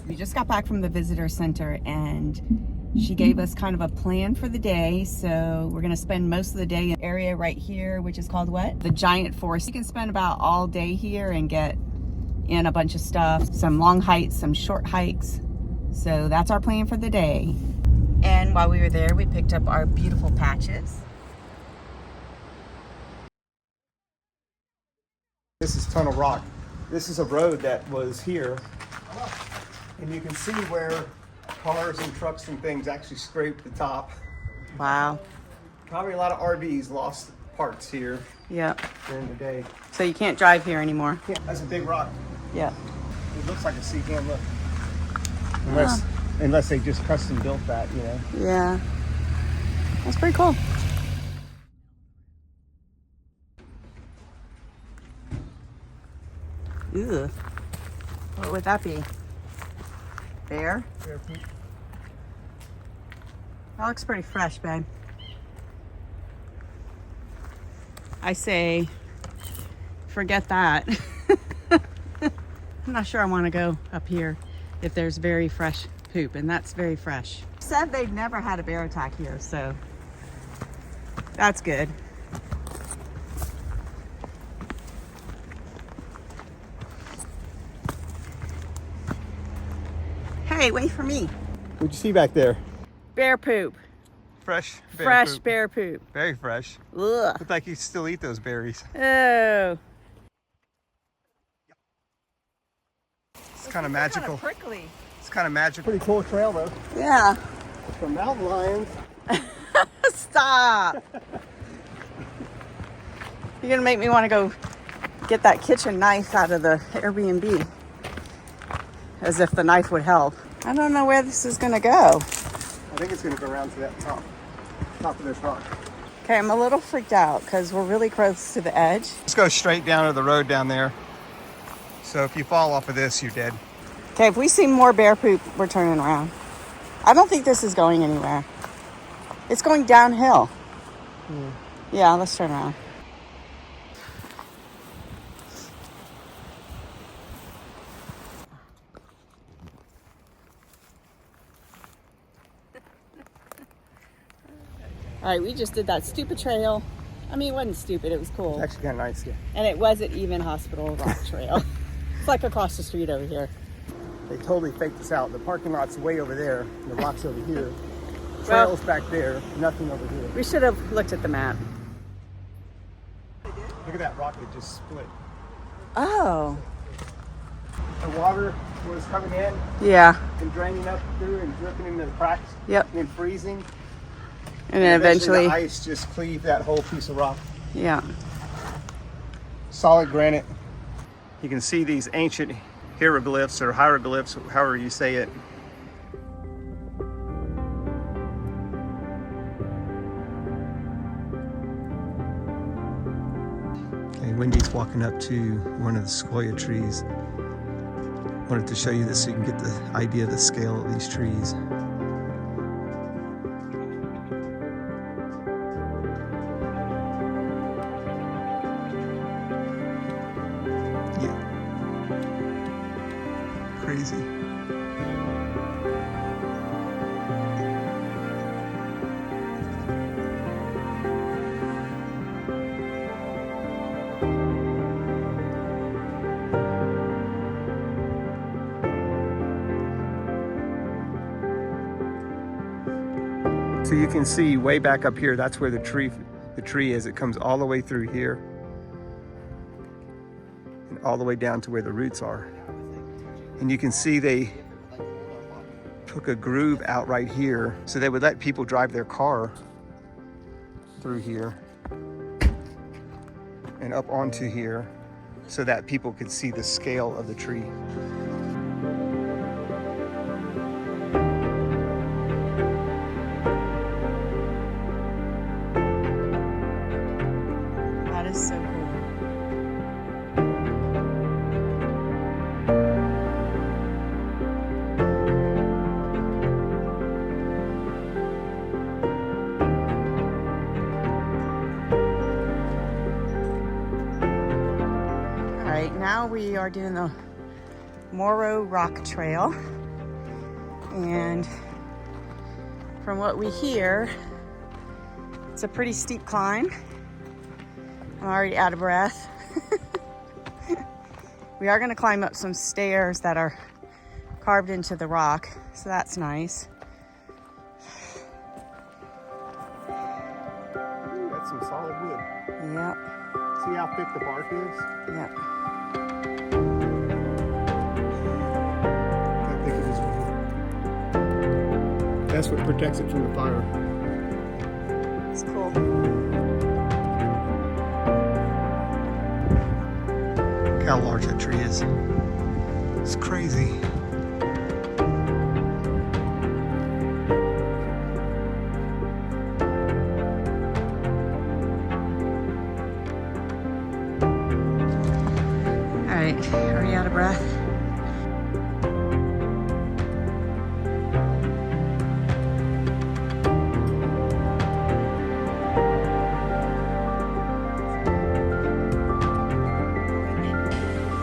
We just got back from the visitor center and she gave us kind of a plan for the day. So we're gonna spend most of the day in an area right here, which is called what? The Giant Forest. You can spend about all day here and get in a bunch of stuff, some long hikes, some short hikes. So that's our plan for the day. And while we were there, we picked up our beautiful patches. This is Tunnel Rock. This is a road that was here, and you can see where cars and trucks and things actually scraped the top. Wow. Probably a lot of RVs lost parts here. Yeah. During the day. So you can't drive here anymore. Yeah, that's a big rock. Yeah. It looks like a sea can, look. Unless they just custom built that, you know. Yeah. That's pretty cool. Ew. What would that be? Bear? Bear poop. That looks pretty fresh, babe. I say, forget that. I'm not sure I want to go up here if there's very fresh poop, and that's very fresh. Said they've never had a bear attack here, so that's good. Hey, wait for me. What'd you see back there? Bear poop. Fresh bear Fresh poop. bear poop. Very fresh. Ugh. Looked like you still eat those berries. Oh. It's kind of magical. Kind of prickly. It's kind of magical. Pretty cool trail though. Yeah. For mountain lions. Stop. You're gonna make me want to go get that kitchen knife out of the Airbnb. As if the knife would help. I don't know where this is gonna go. I think it's gonna go around to that top of this rock. Okay, I'm a little freaked out because we're really close to the edge. Let's go straight down to the road down there. So if you fall off of this, you're dead. Okay, if we see more bear poop, we're turning around. I don't think this is going anywhere. It's going downhill. Yeah, let's turn around. All right, we just did that stupid trail. I mean, it wasn't stupid, it was cool. It's actually kind of nice, yeah. And it wasn't even Hospital Rock Trail. It's like across the street over here. They totally faked us out. The parking lot's way over there, and the rock's over here. Trail's back there, nothing over here. We should have looked at the map. Look at that rock that just split. Oh. The water was coming in Yeah. and draining up through and dripping into the cracks. Yep. And then freezing. And then eventually the ice just cleaved that whole piece of rock. Yeah. Solid granite. You can see these ancient hieroglyphs or hieroglyphs, however you say it. Okay, Wendy's walking up to one of the Sequoia trees. Wanted to show you this so you can get the idea of the scale of these trees. Crazy. So you can see way back up here, that's where the tree is. It comes all the way through here and all the way down to where the roots are. And you can see they took a groove out right here so they would let people drive their car through here and up onto here so that people could see the scale of the tree. That is so cool. Now we are doing the Morrow Rock Trail. And from what we hear, it's a pretty steep climb. I'm already out of breath. We are going to climb up some stairs that are carved into the rock, so that's nice. Ooh, that's some solid wood. Yep. See how thick the bark is? Yep. How thick it is. That's what protects it from the fire. It's cool. Look how large that tree is. It's crazy. All right, are you out of breath?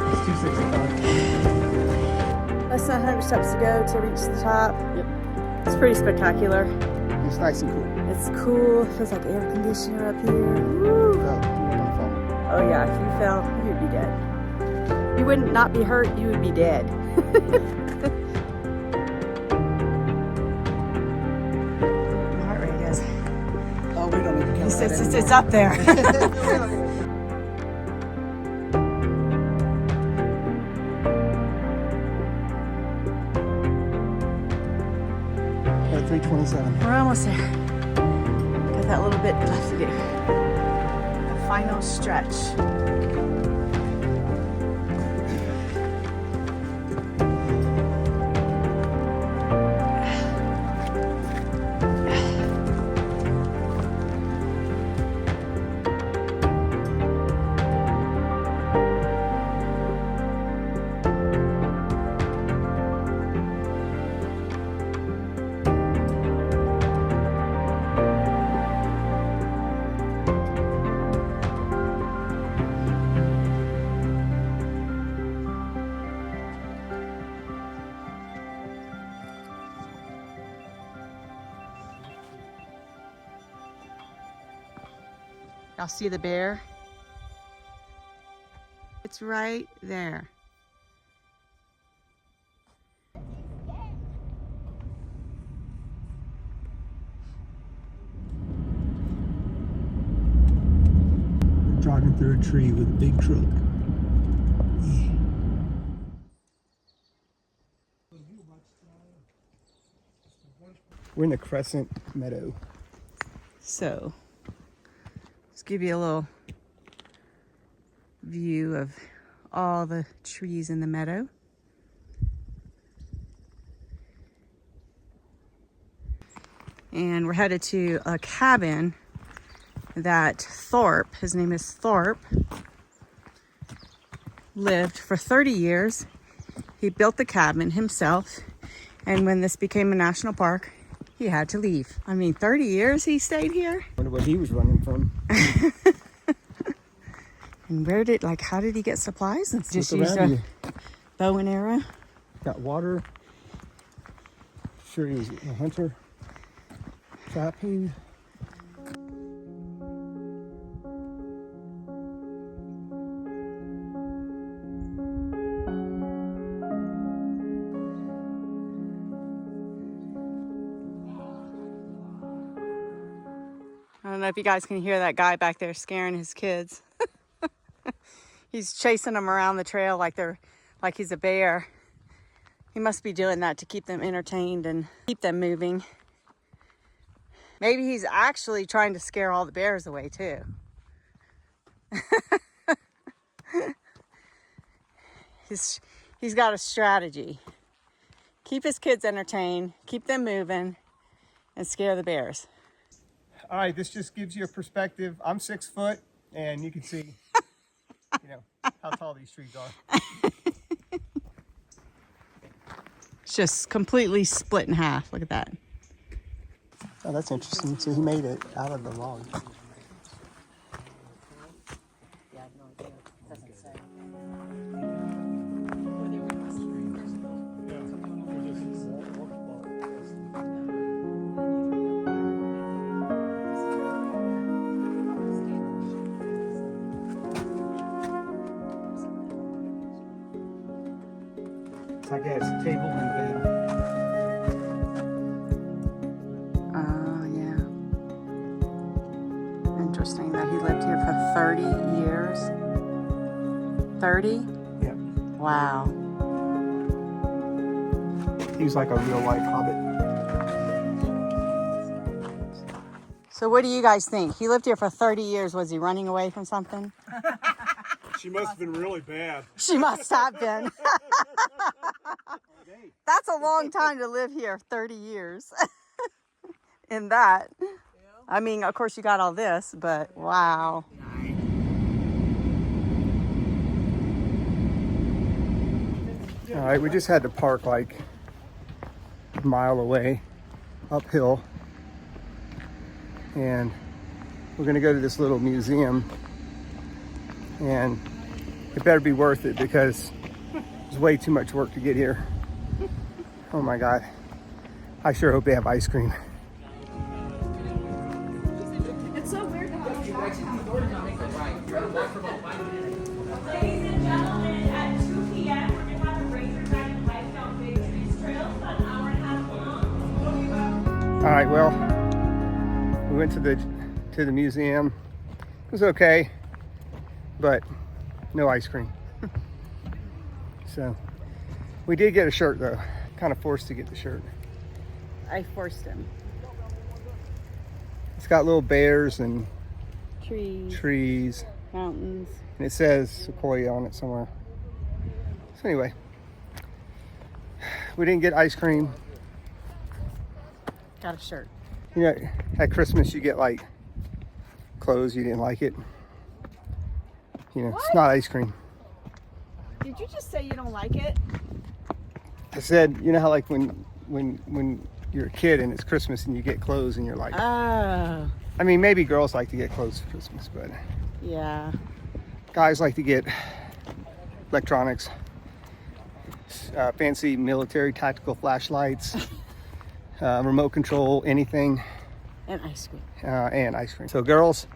It's 265. Less than 100 steps to go to reach the top. Yep. It's pretty spectacular. It's nice and cool. It's cool. It feels like air conditioner up here. Woo. Oh yeah, if you fell, you'd be dead. You wouldn't not be hurt, you would be dead. My heart rate is. Oh, we don't need to count that anymore. It's up there. At 327. We're almost there. Got that little bit left to do. The final stretch. Y'all see the bear? It's right there. We're driving through a tree with a big truck. Yeah. We're in the Crescent Meadow. So, let's give you a little view of all the trees in the meadow. And we're headed to a cabin that Thorpe, his name is Thorpe, lived for 30 years. He built the cabin himself, and when this became a national park, he had to leave. I mean, 30 years he stayed here. Wonder what he was running from. And how did he get supplies? And just Look use around a you. bow and arrow. Got water. Sure he was a hunter. Trapping. I don't know if you guys can hear that guy back there scaring his kids. He's chasing them around the trail like he's a bear. He must be doing that to keep them entertained and keep them moving. Maybe he's actually trying to scare all the bears away too. He's got a strategy. Keep his kids entertained, keep them moving, and scare the bears. All right, this just gives you a perspective. I'm 6 foot, and you can see, how tall these trees are. It's just completely split in half. Look at that. Oh, that's interesting. So he made it out of the log. It's like it has a table and bed. Oh, yeah. Interesting that he lived here for 30 years. 30? Yeah. Wow. He was like a real life hobbit. So what do you guys think? He lived here for 30 years. Was he running away from something? She must have been really bad. She must have been. That's a long time to live here, 30 years. In that. I mean, of course you got all this, but wow. All right, we just had to park like a mile away, uphill. And we're gonna go to this little museum. And it better be worth it because there's way too much work to get here. Oh my God. I sure hope they have ice cream. It's so weird to have Ladies and gentlemen, at 2 p.m. we're going to have a breathtaking hike down Big Trees Trail, about an hour and a half long. All right, well, we went to the museum. It was okay, but no ice cream. So we did get a shirt though. Kind of forced to get the shirt. I forced him. It's got little bears and Trees, mountains. and it says Sequoia on it somewhere. So anyway, we didn't get ice cream. Got a shirt. You know, at Christmas you get like clothes, you didn't like it. You know, it's not ice cream. Did you just say you don't like it? I said, you know how like when you're a kid and it's Christmas and you get clothes and you're like, Oh, I mean, maybe girls like to get clothes for Christmas, but yeah. guys like to get electronics, fancy military tactical flashlights, remote control, anything, And ice cream. and ice cream. So girls,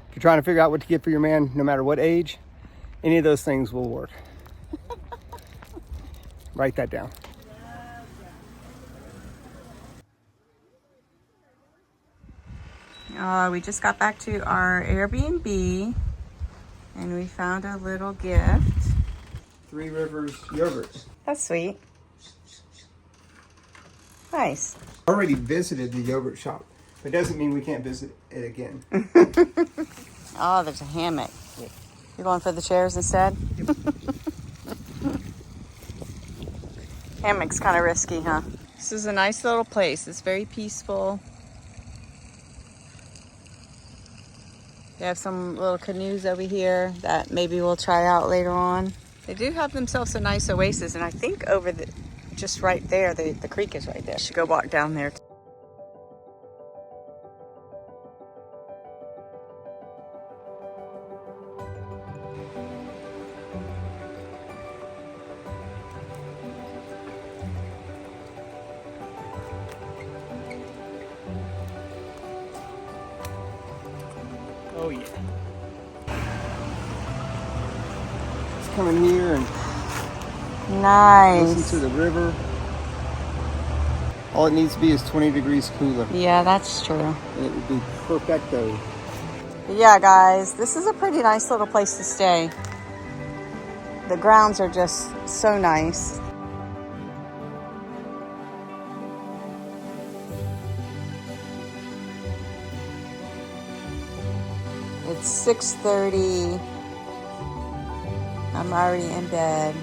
if you're trying to figure out what to get for your man, no matter what age, any of those things will work. Write that down. We just got back to our Airbnb and we found a little gift. Three Rivers yogurts. That's sweet. Nice. Already visited the yogurt shop, but doesn't mean we can't visit it again. Oh, there's a hammock. You're going for the chairs instead? Hammock's kind of risky, huh? This is a nice little place. It's very peaceful. They have some little canoes over here that maybe we'll try out later on. They do have themselves a nice oasis, and I think over just right there, the creek is right there. Should go walk down there. Oh yeah. Just come in here and Nice. listen to the river. All it needs to be is 20 degrees cooler. Yeah, that's true. And it would be perfecto. But yeah, guys, this is a pretty nice little place to stay. The grounds are just so nice. It's 6:30. I'm already in bed.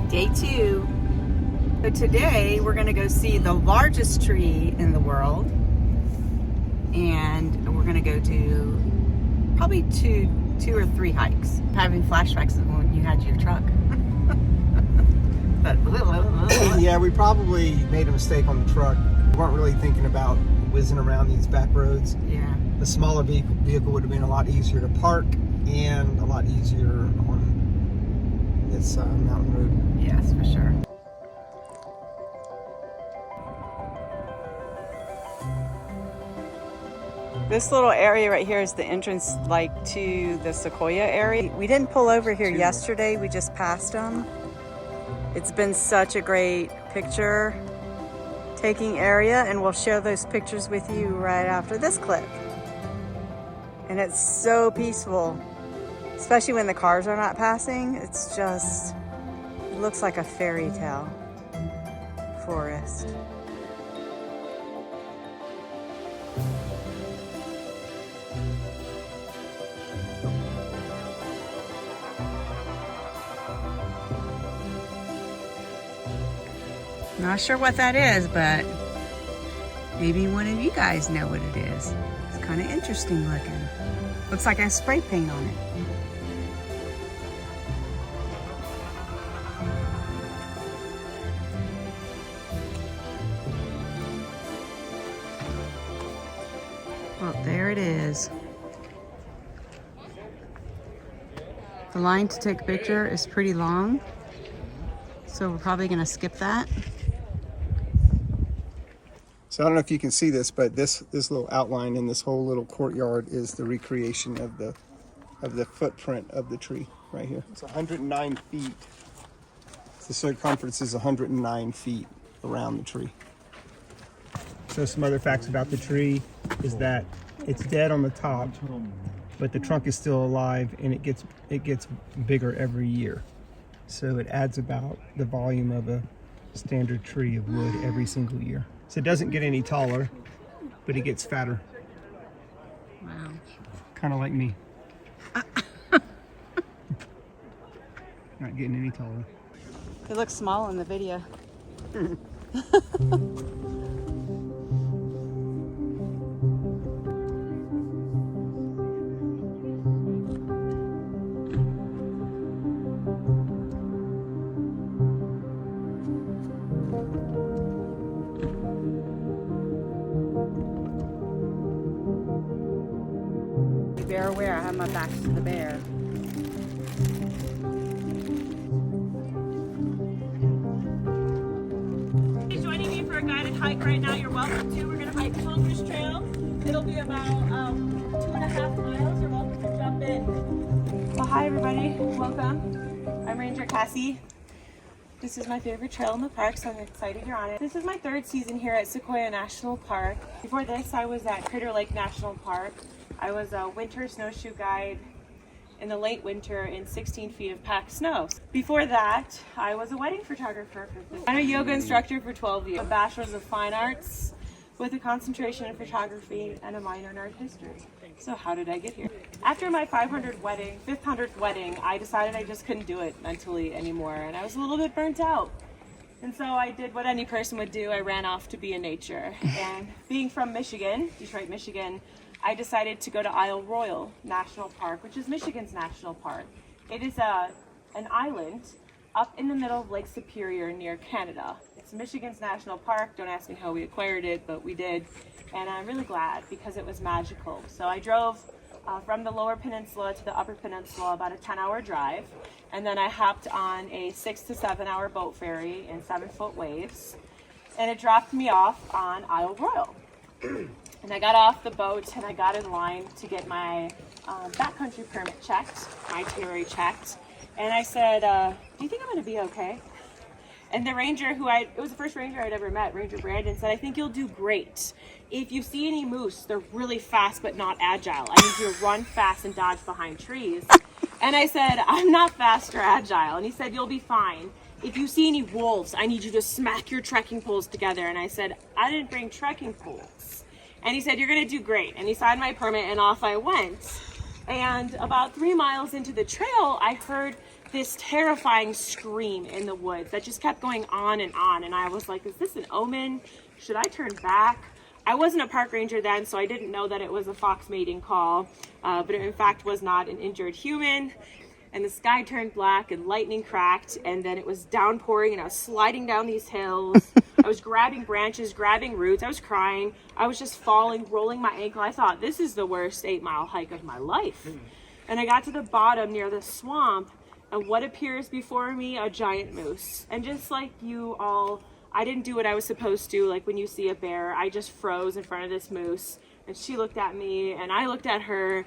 Day 2. So today we're going to go see the largest tree in the world, and we're going to go to probably two or three hikes. I'm having flashbacks of when you had your truck. But Yeah, we probably made a mistake on the truck. We weren't really thinking about whizzing around these back roads. yeah. the smaller vehicle would have been a lot easier to park and a lot easier on this mountain road. Yes, for sure. This little area right here is the entrance like to the Sequoia area. We didn't pull over here yesterday, we just passed them. It's been such a great picture taking area, and we'll share those pictures with you right after this clip. And it's so peaceful, especially when the cars are not passing. It's just, it looks like a fairy tale forest. Not sure what that is, but maybe one of you guys know what it is. It's kind of interesting looking. Looks like I have spray paint on it. Well, there it is. The line to take a picture is pretty long, so we're probably gonna skip that. So I don't know if you can see this, but this little outline in this whole little courtyard is the recreation of the footprint of the tree right here. It's 109 feet. The circumference is 109 feet around the tree. So some other facts about the tree is that it's dead on the top, but the trunk is still alive, and it gets bigger every year. So it adds about the volume of a standard tree of wood every single year. So it doesn't get any taller, but it gets fatter. Wow. Kind of like me. Not getting any taller. It looks small in the video. Bear aware, I have my back to the bear. If you're joining me for a guided hike right now, you're welcome to. We're going to hike Congress Trail. It'll be about 2.5 miles. You're welcome to jump in. Well, hi everybody. Welcome. I'm Ranger Cassie. This is my favorite trail in the park, so I'm excited you're on it. This is my 3rd season here at Sequoia National Park. Before this, I was at Critter Lake National Park. I was a winter snowshoe guide in the late winter in 16 feet of packed snow. Before that, I was a wedding photographer. I'm a yoga instructor for 12 years. A bachelor's of fine arts with a concentration in photography and a minor in art history. So how did I get here? After my 500th wedding, I decided I just couldn't do it mentally anymore, and I was a little bit burnt out. And so I did what any person would do. I ran off to be in nature. And being from Michigan, Detroit, Michigan, I decided to go to Isle Royale National Park, which is Michigan's national park. It is an island up in the middle of Lake Superior near Canada. It's Michigan's national park. Don't ask me how we acquired it, but we did. And I'm really glad because it was magical. So I drove from the lower peninsula to the upper peninsula, about a 10-hour drive. And then I hopped on a 6 to 7 hour boat ferry in 7-foot waves. And it dropped me off on Isle Royale. And I got off the boat and I got in line to get my backcountry permit checked, my itinerary checked. And I said, do you think I'm going to be okay? And the ranger it was the first ranger I'd ever met, Ranger Brandon, said, I think you'll do great. If you see any moose, they're really fast but not agile. I need you to run fast and dodge behind trees. And I said, I'm not fast or agile. And he said, you'll be fine. If you see any wolves, I need you to smack your trekking poles together. And I said, I didn't bring trekking poles. And he said, you're going to do great. And he signed my permit and off I went. And about 3 miles into the trail, I heard this terrifying scream in the woods that just kept going on. And I was like, is this an omen? Should I turn back? I wasn't a park ranger then, so I didn't know that it was a fox mating call. But it in fact was not an injured human. And the sky turned black and lightning cracked, and then it was downpouring and I was sliding down these hills. I was grabbing branches, grabbing roots. I was crying. I was just falling, rolling my ankle. I thought, this is the worst 8-mile hike of my life. And I got to the bottom near the swamp, and what appears before me? A giant moose. And just like you all, I didn't do what I was supposed to. Like when you see a bear, I just froze in front of this moose, and she looked at me and I looked at her,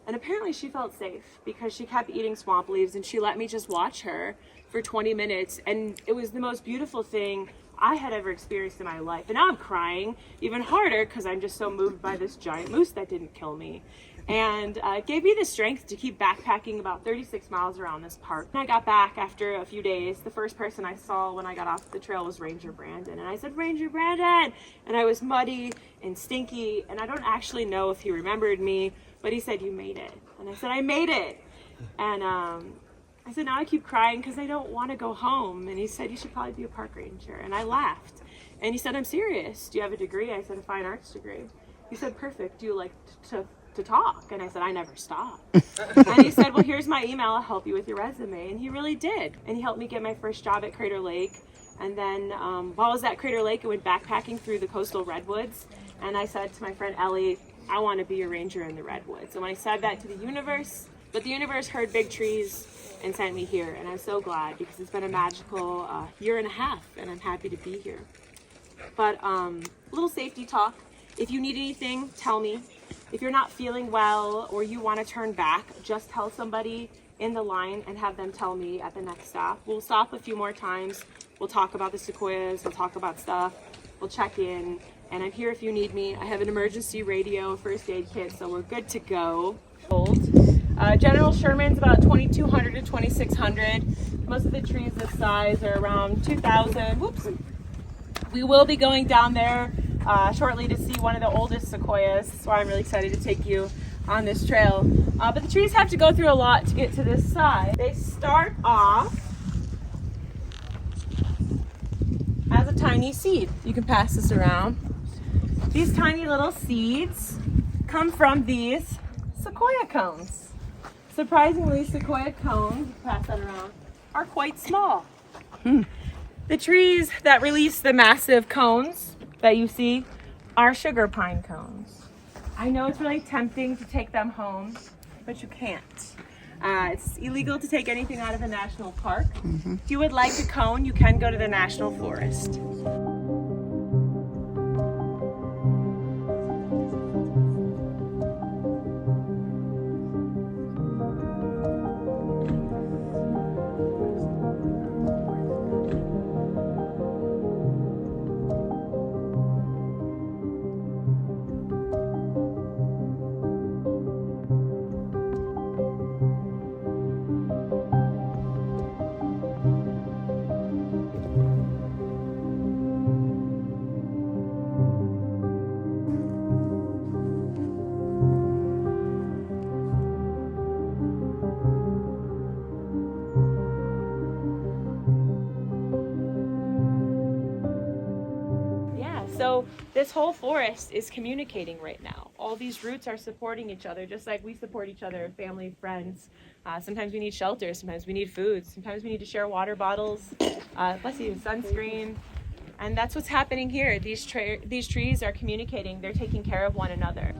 and apparently she felt safe because she kept eating swamp leaves, and she let me just watch her for 20 minutes. And it was the most beautiful thing I had ever experienced in my life. And now I'm crying even harder because I'm just so moved by this giant moose that didn't kill me. And it gave me the strength to keep backpacking about 36 miles around this park. When I got back after a few days, the first person I saw when I got off the trail was Ranger Brandon. And I said, Ranger Brandon! And I was muddy and stinky, and I don't actually know if he remembered me, but he said, you made it. And I said, I made it. And I said, now I keep crying because I don't want to go home. And he said, you should probably be a park ranger. And I laughed. And he said, I'm serious. Do you have a degree? I said, a fine arts degree. He said, perfect. Do you like to talk? And I said, I never stop. And he said, well, here's my email. I'll help you with your resume. And he really did. And he helped me get my first job at Crater Lake. And then while I was at Crater Lake, I went backpacking through the coastal redwoods. And I said to my friend Ellie, I want to be a ranger in the redwoods. And when I said that to the universe, but the universe heard big trees and sent me here. And I'm so glad because it's been a magical year and a half, and I'm happy to be here. But a little safety talk. If you need anything, tell me. If you're not feeling well or you want to turn back, just tell somebody in the line and have them tell me at the next stop. We'll stop a few more times. We'll talk about the sequoias. We'll talk about stuff. We'll check in. And I'm here if you need me. I have an emergency radio, first aid kit, so we're good to go. General Sherman's about 2,200 to 2,600. Most of the trees this size are around 2,000. Whoops. We will be going down there shortly to see one of the oldest sequoias, so I'm really excited to take you on this trail. But the trees have to go through a lot to get to this side. They start off as a tiny seed. You can pass this around. These tiny little seeds come from these sequoia cones. Surprisingly, sequoia cones, pass that around, are quite small. The trees that release the massive cones that you see are sugar pine cones. I know it's really tempting to take them home, but you can't. It's illegal to take anything out of a national park. If you would like a cone, you can go to the national forest. So this whole forest is communicating right now. All these roots are supporting each other, just like we support each other, family, friends. Sometimes we need shelter, sometimes we need food, sometimes we need to share water bottles, bless you, sunscreen. And that's what's happening here. These trees are communicating, they're taking care of one another.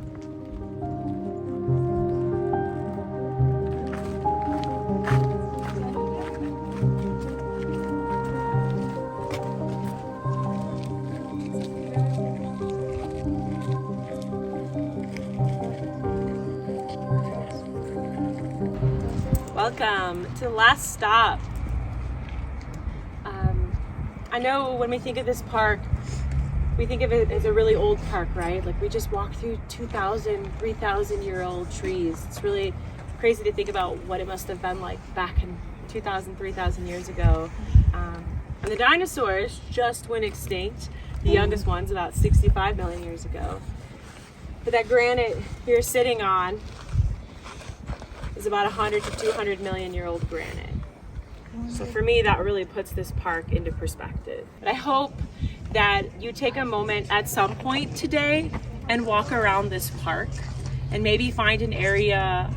Welcome to the last stop. I know when we think of this park, we think of it as a really old park, right? Like we just walked through 2,000, 3,000-year-old trees. It's really crazy to think about what it must have been like back in 2,000, 3,000 years ago. And the dinosaurs just went extinct, the youngest ones about 65 million years ago. But that granite you're sitting on is about 100 to 200 million year old granite. So for me, that really puts this park into perspective. But I hope that you take a moment at some point today and walk around this park and maybe find an area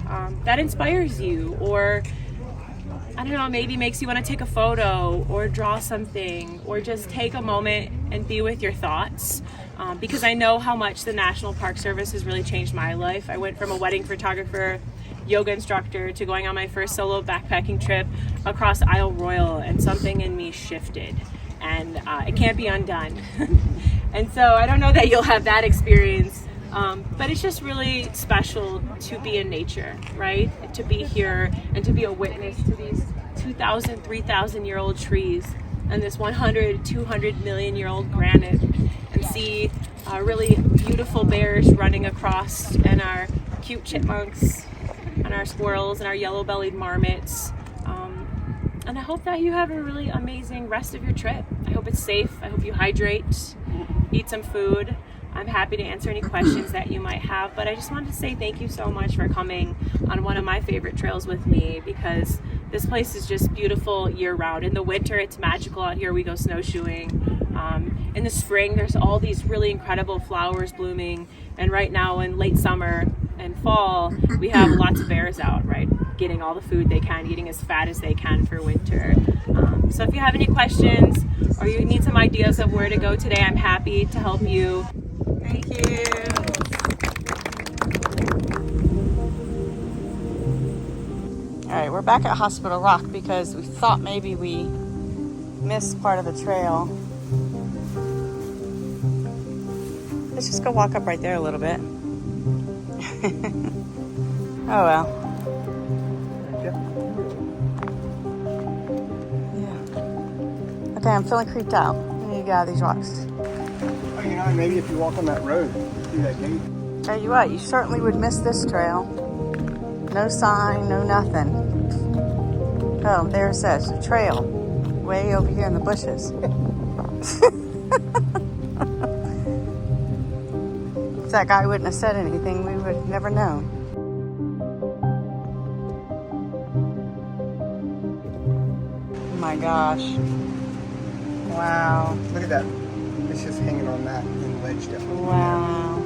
that inspires you, or I don't know, maybe makes you want to take a photo or draw something or just take a moment and be with your thoughts. Because I know how much the National Park Service has really changed my life. I went from a wedding photographer, yoga instructor, to going on my first solo backpacking trip across Isle Royale, and something in me shifted, and it can't be undone. And so I don't know that you'll have that experience, but it's just really special to be in nature, right? To be here and to be a witness to these 2,000, 3,000-year-old trees and this 100, 200-million-year-old granite, and see really beautiful bears running across, and our cute chipmunks and our squirrels and our yellow-bellied marmots. And I hope that you have a really amazing rest of your trip. I hope it's safe. I hope you hydrate, eat some food. I'm happy to answer any questions that you might have, but I just wanted to say thank you so much for coming on one of my favorite trails with me, because this place is just beautiful year-round. In the winter, it's magical out here. We go snowshoeing. In the spring, there's all these really incredible flowers blooming, and right now in late summer and fall, we have lots of bears out, right? Getting all the food they can, eating as fat as they can for winter. So if you have any questions or you need some ideas of where to go today, I'm happy to help you. Thank you. All right, we're back at Hospital Rock because we thought maybe we missed part of the trail. Let's just go walk up right there a little bit. Oh well. Yeah. Okay, I'm feeling creeped out. I need to get out of these rocks. Oh, you know, maybe if you walk on that road through that gate. Tell you what, you certainly would miss this trail. No sign, no nothing. Oh, there it says, the trail. Way over here in the bushes. If that guy wouldn't have said anything, we would have never known. Oh my gosh. Wow. Look at that. It's just hanging on that and wedged up. Wow.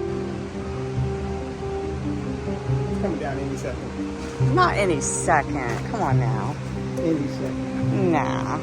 It's coming down any second. Not any second. Come on now. Any second. Nah.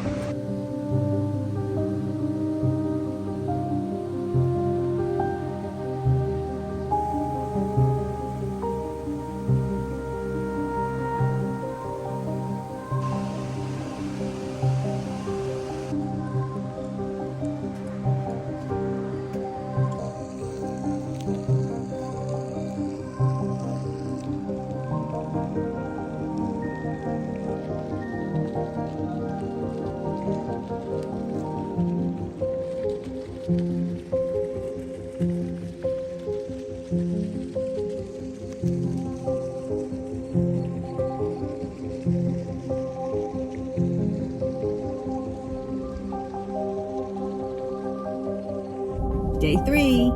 Day 3.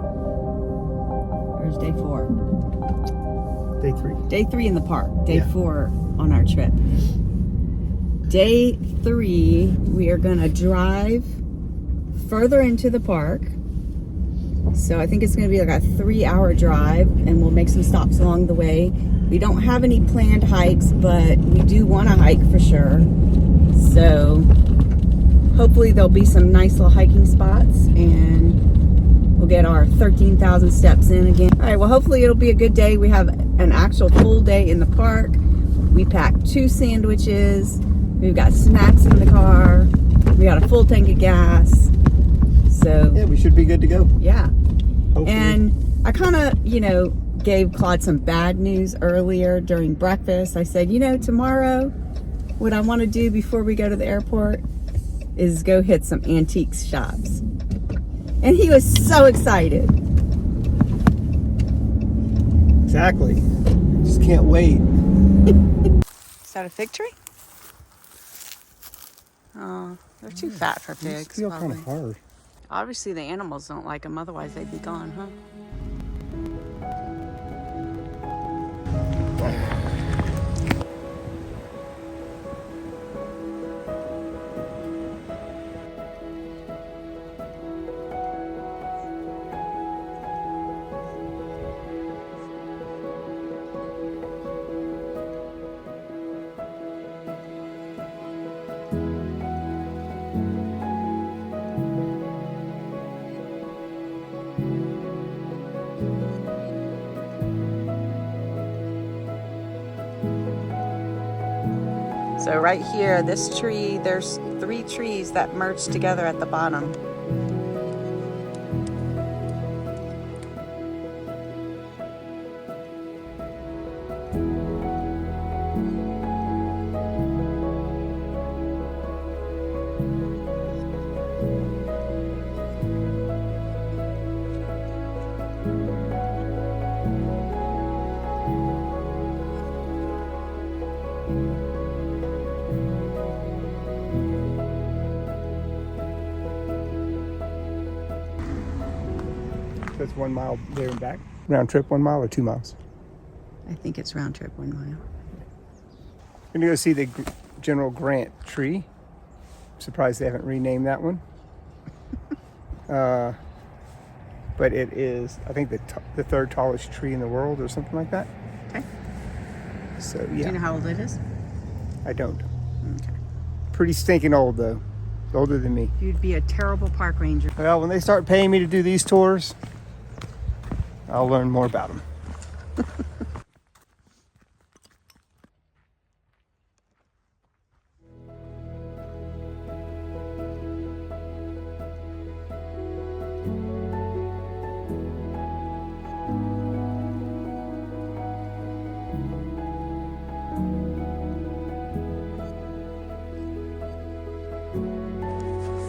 Where's day 4? Day 3. Day 3 in the park. Day Yeah. 4 on our trip. Day 3, we are going to drive further into the park. So I think it's going to be like a 3-hour drive, and we'll make some stops along the way. We don't have any planned hikes, but we do want to hike for sure. So hopefully there'll be some nice little hiking spots, and we'll get our 13,000 steps in again. All right, well, hopefully it'll be a good day. We have an actual full day in the park. We packed 2 sandwiches. We've got snacks in the car. We got a full tank of gas. So Yeah, we should be good to go. yeah. Hopefully. And I kind of, gave Claude some bad news earlier during breakfast. I said, tomorrow, what I want to do before we go to the airport is go hit some antiques shops. And he was so excited. Exactly. Just can't wait. Is that a fig tree? Oh, they're too fat for These pigs. feel kind Probably. of hard. Obviously, the animals don't like them. Otherwise, they'd be gone, huh? So right here, this tree, there's 3 trees that merge together at the bottom. That's 1 mile there and back. Round trip 1 mile or 2 miles? I think it's round trip 1 mile. We're gonna go see the General Grant tree. I'm surprised they haven't renamed that one. But it is, I think, the 3rd tallest tree in the world or something like that. Okay. So Do yeah, you know how old it is? I don't. Okay. Pretty stinking old though, older than me. You'd be a terrible park ranger. Well, when they start paying me to do these tours, I'll learn more about them.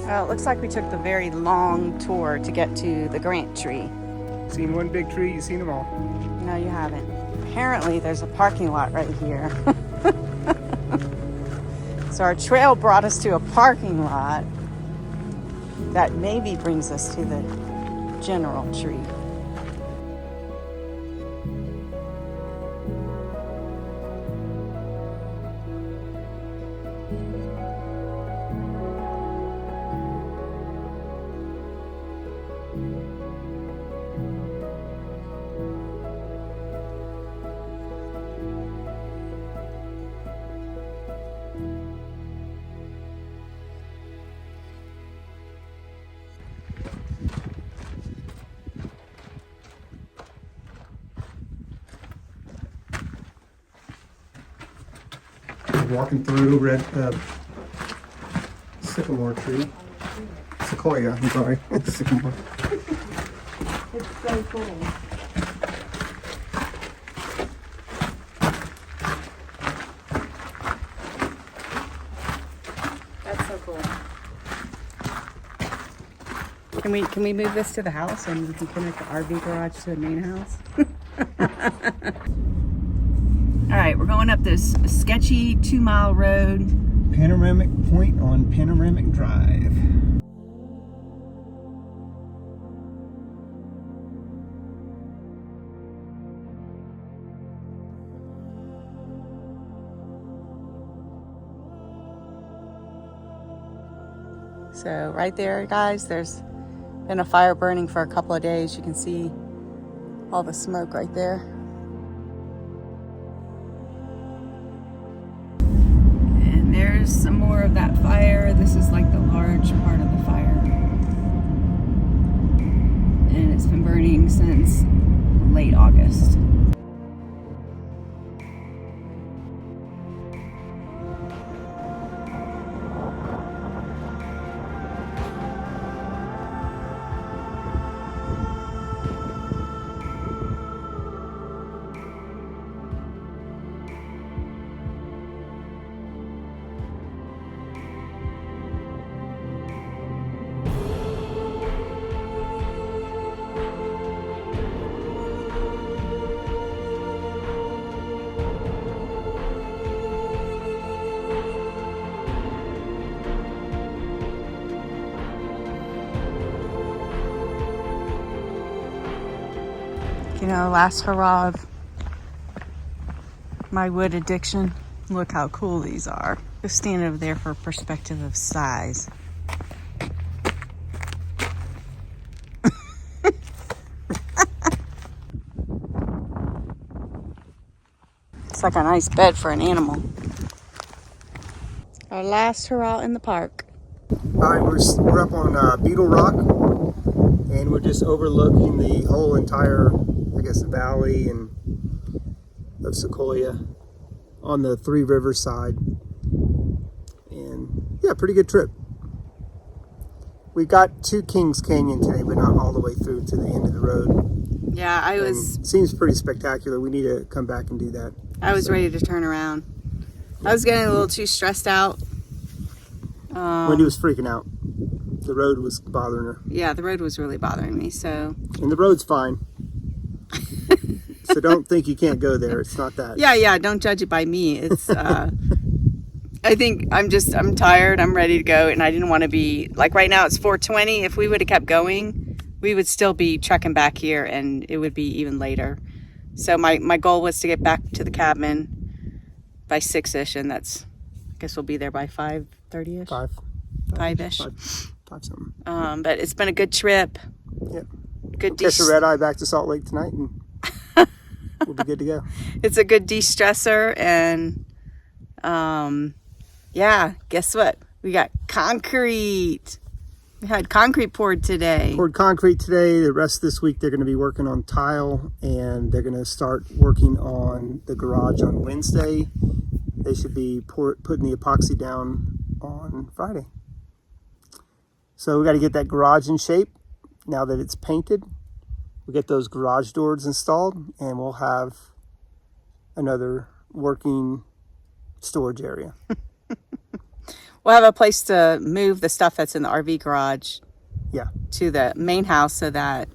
Well, it looks like we took the very long tour to get to the Grant tree. Seen one big tree, you've seen them all. No, you haven't. Apparently, there's a parking lot right here. So our trail brought us to a parking lot that maybe brings us to the general tree. Walking through red sycamore tree. Sequoia, I'm sorry. Sycamore. It's so cool. That's so cool. Can we move this to the house and we can connect the RV garage to the main house? All right, we're going up this sketchy 2-mile road. Panoramic Point on Panoramic Drive. So right there, guys, there's been a fire burning for a couple of days. You can see all the smoke right there. And there's some more of that fire. This is like the large part of the fire. And it's been burning since late August. You know, last hurrah of my wood addiction. Look how cool these are. Just stand over there for perspective of size. It's like a nice bed for an animal. Our last hurrah in the park. All right, we're up on Beetle Rock, and we're just overlooking the whole entire, I guess, valley and of Sequoia on the Three Rivers side. Yeah, pretty good trip. We got to Kings Canyon today, but not all the way through to the end of the road. Yeah, Seems pretty spectacular. We need to come back and do that. I was ready to turn around. I was getting a little too stressed out. Wendy was freaking out. The road was bothering her. Yeah, the road was really bothering me. So. And the road's fine. So don't think you can't go there. It's not that. Yeah. Don't judge it by me. It's. I think I'm tired. I'm ready to go, and I didn't want to be like right now. It's 4:20. If we would have kept going, we would still be trekking back here, and it would be even later. So my goal was to get back to the cabin by 6ish, and I guess we'll be there by 5:30ish. 5ish. 5 something. But it's been a good trip. Yep. Good. Catch a red eye back to Salt Lake tonight, and we'll be good to go. It's a good de-stressor, and yeah. Guess what? We got concrete. We had concrete poured today. Poured concrete today. The rest of this week they're going to be working on tile, and they're going to start working on the garage on Wednesday. They should be putting the epoxy down on Friday. So we got to get that garage in shape. Now that it's painted, we'll get those garage doors installed, and we'll have another working storage area. We'll have a place to move the stuff that's in the RV garage Yeah. to the main house so that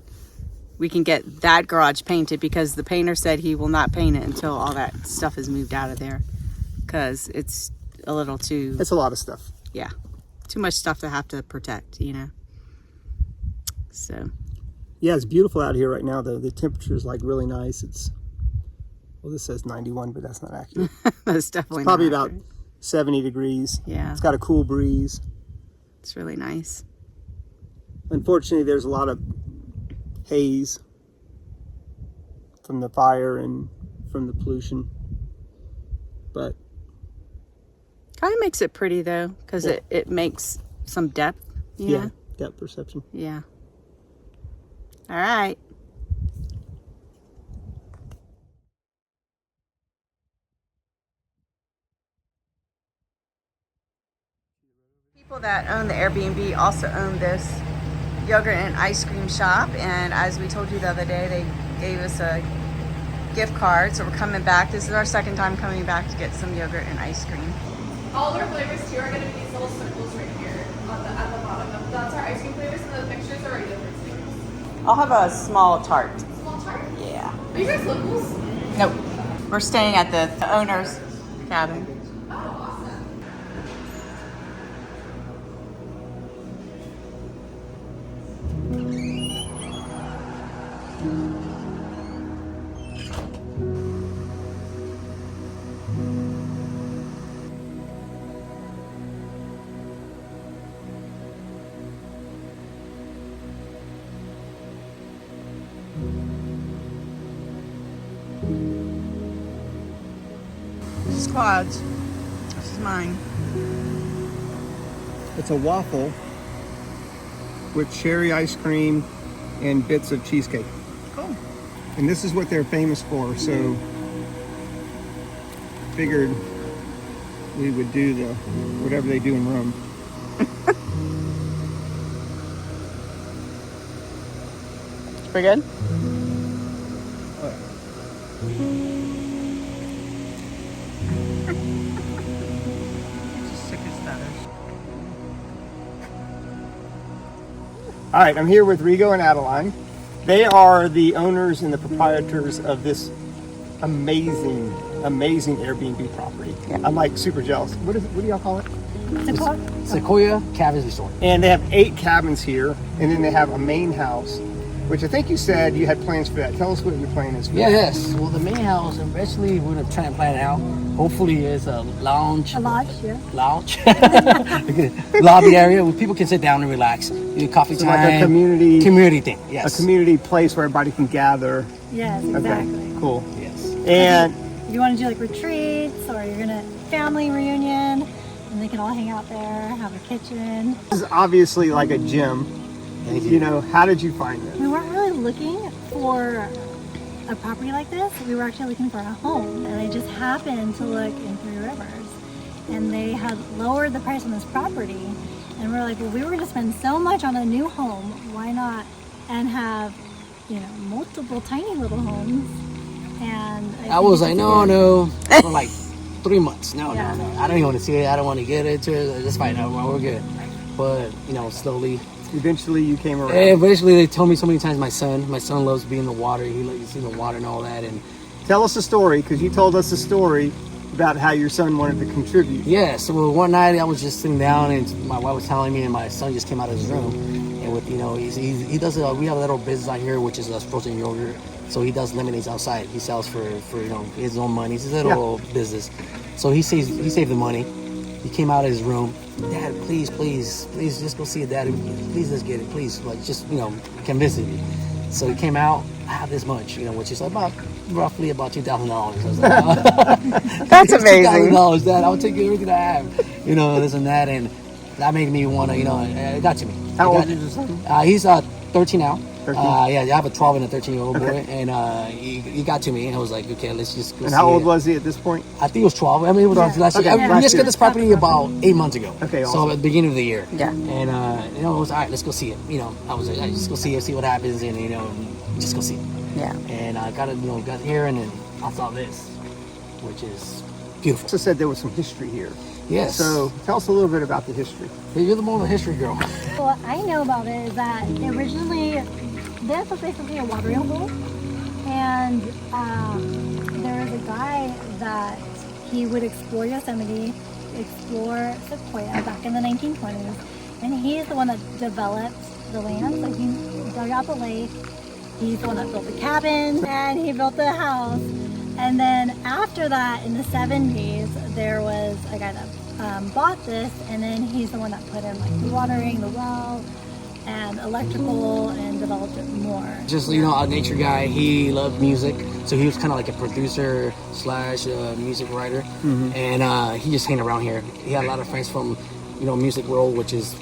we can get that garage painted, because the painter said he will not paint it until all that stuff is moved out of there, because it's a little too... It's a lot of stuff. Yeah. Too much stuff to have to protect, you know. So... Yeah, it's beautiful out here right now, though. The temperature is like really nice. Well, this says 91, but that's not accurate. That's definitely It's probably not about 70 degrees. Yeah. It's got a cool breeze. It's really nice. Unfortunately, there's a lot of haze from the fire and from the pollution. But Kind of makes it pretty, though, because Yeah. it makes some depth, you yeah, know? depth perception. Yeah. All right. People that own the Airbnb also own this yogurt and ice cream shop, and as we told you the other day, they gave us a gift card, so we're coming back. This is our second time coming back to get some yogurt and ice cream. All of our flavors too are going to be these little circles right here at the bottom. That's our ice cream flavors, and the mixtures are our yogurt flavors. I'll have a small tart. Small tart. Yeah. Are you guys locals? Nope. We're staying at the owner's cabin. Oh, awesome. This is Claude's. This is mine. It's a waffle with cherry ice cream and bits of cheesecake. Cool. And this is what they're famous for, so figured we would do whatever they do in Rome. Pretty good? All right, I'm here with Rigo and Adeline. They are the owners and the proprietors of this amazing Airbnb property. Yeah. I'm like super jealous. What do y'all call it? Sequoia Cabins Resort. And they have 8 cabins here, and then they have a main house, which I think you said you had plans for that. Tell us what your plan is for that. Yes. Well, the main house, eventually we're going to try and plan it out. Hopefully it's a lounge. A lodge, yeah. Lounge. Lobby area where people can sit down and relax. Do coffee So time. like a community thing, yes. A community place where everybody can gather. Yes, exactly. Okay, cool. Yes. And If you want to do like retreats or you're gonna family reunion, and they can all hang out there, have a kitchen. this is obviously like a gym. Thank you. You know, how did you find this? We weren't really looking for a property like this. We were actually looking for a home, and I just happened to look in Three Rivers. and they had lowered the price on this property. And we're like, well, we were going to spend so much on a new home, why not? And have, you know, multiple tiny little homes. And I was like, no, for like 3 months. No, Yeah. no. I don't even want to see it. I don't want to get into it. Just fine. No, we're good. But, you know, slowly. Eventually you came around. And eventually they told me so many times, my son loves being in the water. He loves to see the water and all that. And Tell us a story, because you told us a story about how your son wanted to contribute. yeah, so one night I was just sitting down and my wife was telling me, and my son just came out of his room. And with, you know, he does, we have a little business out here, which is frozen yogurt. So he does lemonades outside. He sells for you know, his own money. It's his little business. So he saved the money. He came out of his room. Dad, please, just go see it, Dad. Please, let's get it, please. Like, just, you know, convince me. So he came out. I have this much, you know, which is roughly about $2,000. I was like, oh. That's amazing. $2,000, Dad. I'll take everything I have, you know, this and that, and that made me want to, you know, it got to me. How old is your son? He's 13 now. 13? Yeah, I have a 12 and a 13-year-old boy, and he got to me, and I was like, okay, let's just go And see how old it. was he at this point? I think it was 12. I mean, it was last year. Okay, We just got this property about 8 months ago. Okay, So awesome. at the beginning of the year. Yeah. And, you know, it was, all right, let's go see it. You know, I was like, just go see it, see what happens, and, you know, just go see it. Yeah. And I got here, and then I saw this, which is beautiful. Also said there was some history here. Yes. So tell us a little bit about the history. You're the more of a history girl. What I know about it is that originally this was basically a watering hole, and there was a guy that he would explore Yosemite, explore Sequoia back in the 1920s, and he's the one that developed the land. So he dug out the lake, he's the one that built the cabin, and he built the house. And then after that, in the 70s, there was a guy that bought this, and then he's the one that put in like the watering, the well, and electrical, and developed it more. Just, you know, a nature guy. He loved music, so he was kind of like a producer slash music writer. And he just hang around here. He had a lot of friends from, you know, music world, which is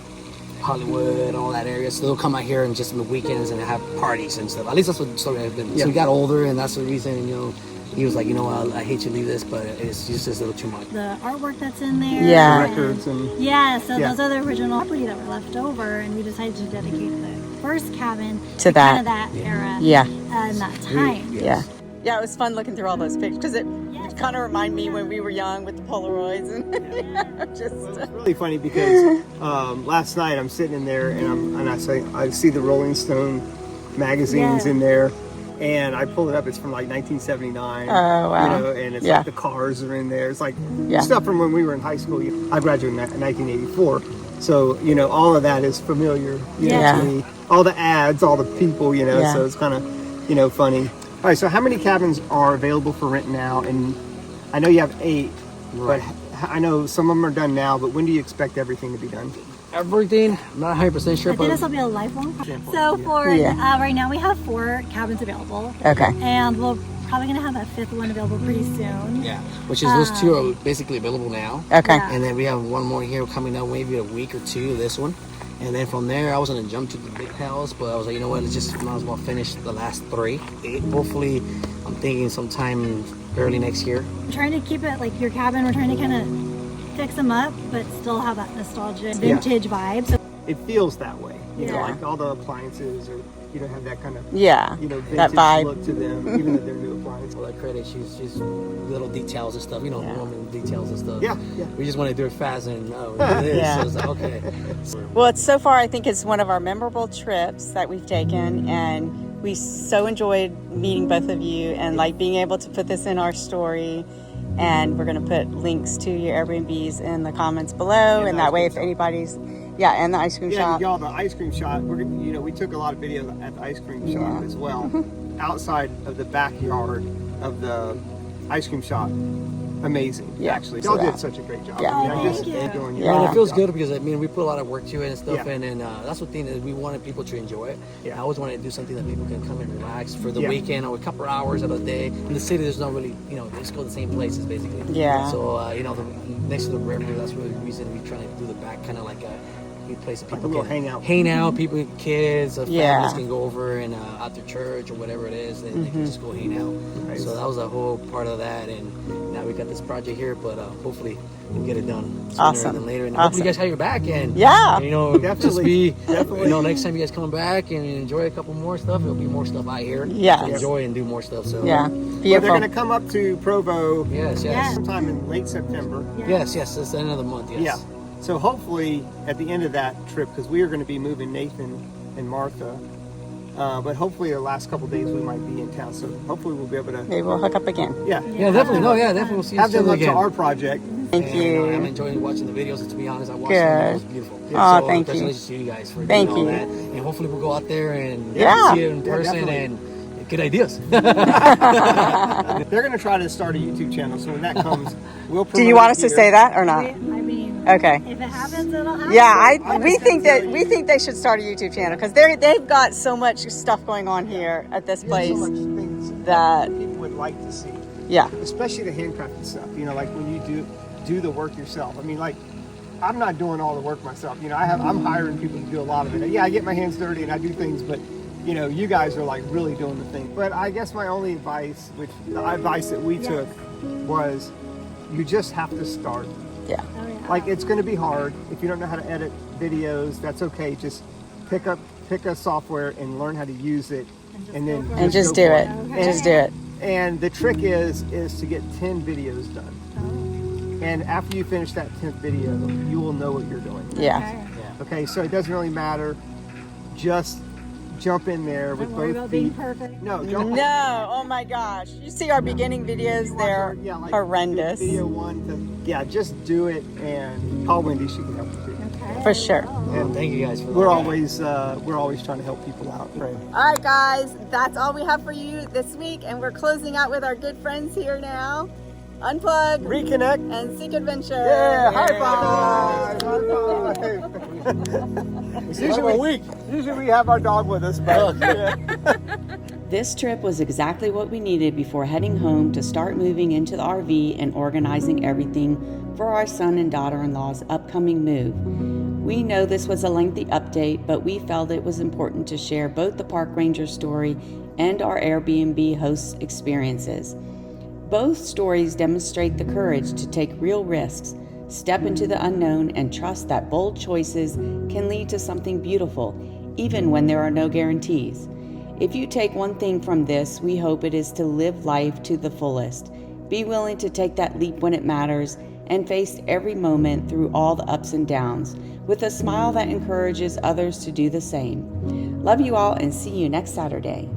Hollywood and all that area. So they'll come out here and just on the weekends and have parties and stuff. At least that's what the story has been. So he got older, and that's the reason, you know, he was like, you know, I hate to leave this, but it's just a little too much. The artwork that's in there. Yeah. Records and Yeah, so those are the original property that were left over, and we decided to dedicate the first cabin To kind of that. that era Yeah. and that time. Yeah. Yeah, it was fun looking through all those pictures because it kind of reminded me when we were young with the Polaroids and just. it's really funny because last night I'm sitting in there and I see the Rolling Stone magazines Yeah. in there, and I pull it up. It's from like 1979. Oh, wow. You know, and it's Yeah. like the cars are in there. It's like Yeah. stuff from when we were in high school. I graduated in 1984, so you know all of that is familiar. You know, Yeah. to me. All the ads, all the people. You know, Yeah. so it's kind of, you know, funny. All right, so how many cabins are available for rent now? And I know you have 8, but I know some of them are done now. But when do you expect everything to be done? Everything, I'm not 100% sure, I think but this will be a lifelong project. So for right now we have 4 cabins available. Okay. And we're probably going to have a 5th one available pretty soon. yeah, which is those 2 are basically available now. Okay. Yeah. And then we have one more here coming up, maybe a week or 2, this one. And then from there, I was going to jump to the big house, but I was like, you know what, let's just might as well finish the last 3. Hopefully, I'm thinking sometime early next year. We're trying to keep it like your cabin. We're trying to kind of fix them up, but still have that nostalgic vintage vibe. So It feels that way. You know, Yeah. like all the appliances are, you know, have that kind of, Yeah. you know, That vintage vibe. look to them, even if they're new appliances. All that credit, she's little details and stuff, you know, woman details and stuff. Yeah, yeah. We just want to do it fast and do this. Yeah. So it's like, okay. Well, it's so far, I think it's one of our memorable trips that we've taken, and we so enjoyed meeting both of you and like being able to put this in our story. And we're going to put links to your Airbnbs in the comments below, and that way, if anybody's, and the ice cream Yeah, shop. y'all, the ice cream shop. You know, we took a lot of videos at the ice cream shop as well, outside of the backyard of the ice cream shop. Amazing, actually. Y'all did such a great job. Yeah. I mean, I'm just Thank you. enjoying your Yeah, and it feels job. good because I mean we put a lot of work to it and stuff, Yeah. and that's the thing that we wanted people to enjoy it. Yeah. I always wanted to do something that people can come and relax for the Yeah. weekend or a couple of hours of the day. In the city, there's not really, you know, they just go to the same places basically. Yeah. So you know, next to the river, that's really the reason we try to do the back kind of like a a place that Like people a little can hangout. people, kids, Yeah. families can go over and after church or whatever it is, they can just go hang out. Nice. So that was a whole part of that, and now we got this project here, but hopefully we can get it done sooner Awesome. than later. And Awesome. hopefully you guys have your back, and Yeah. and, you know, Definitely. just be, you know, next time you guys come back and enjoy a couple more stuff, it'll be more stuff out here. Yes. To enjoy and do more stuff. So Yeah. Well, they're Beautiful. going to come up to Provo yes. sometime in late September. Yes, it's the end of the month, yes. Yeah. So hopefully at the end of that trip, because we are going to be moving Nathan and Martha, but hopefully the last couple days we might be in town. So hopefully we'll be able to, Maybe we'll hook up again. Yeah, definitely. No, yeah, definitely. We'll see have each them other up to again. our project. Thank And, you. I'm enjoying watching the videos. To be honest, I watched Good. them. It was beautiful. Aw, So, thank you. congratulations to you guys for Thank doing all you. that. And hopefully we'll go out there and Yeah. see it in Yeah, person definitely. and get ideas. They're going to try to start a YouTube channel. So when that comes, we'll Do you promote want it us to here. say that or not? I mean, Okay. if it happens, it'll happen. Yeah, we think they should start a YouTube channel because they've got so much stuff going on here at this There's place so much things that people would like to see. yeah. Especially the handcrafted stuff, you know, like when you do the work yourself. I mean, like, I'm not doing all the work myself. You know, I'm hiring people to do a lot of it. Yeah, I get my hands dirty and I do things, but you know, you guys are like really doing the thing. But I guess my only advice, the advice that we took was you just have to start. Yeah. Oh, yeah. Like, it's going to be hard. If you don't know how to edit videos, that's okay. Just pick a software and learn how to use it, and then And just go do for it. Okay. Just do it. And the trick is to get 10 videos done. And after you finish that 10th video, you will know what you're doing. Yeah. Okay, so it doesn't really matter. Just jump in there with Don't worry both about being feet. perfect. No, don't. No. Oh my gosh. You see our beginning videos? They're Yeah, like horrendous. Video 1 to just do it and call Wendy. She can help you too. Okay. For sure. Well, thank you guys for We're that. always trying to help people out. Right. All right, guys. That's all we have for you this week, and we're closing out with our good friends here now. Unplug, Reconnect. and seek adventure. Yeah, high five! High five! Usually we have our dog with us, but This trip was exactly what we needed before heading home to start moving into the RV and organizing everything for our son and daughter-in-law's upcoming move. We know this was a lengthy update, but we felt it was important to share both the park ranger story and our Airbnb host experiences. Both stories demonstrate the courage to take real risks, step into the unknown, and trust that bold choices can lead to something beautiful, even when there are no guarantees. If you take one thing from this, we hope it is to live life to the fullest. Be willing to take that leap when it matters and face every moment through all the ups and downs with a smile that encourages others to do the same. Love you all and see you next Saturday.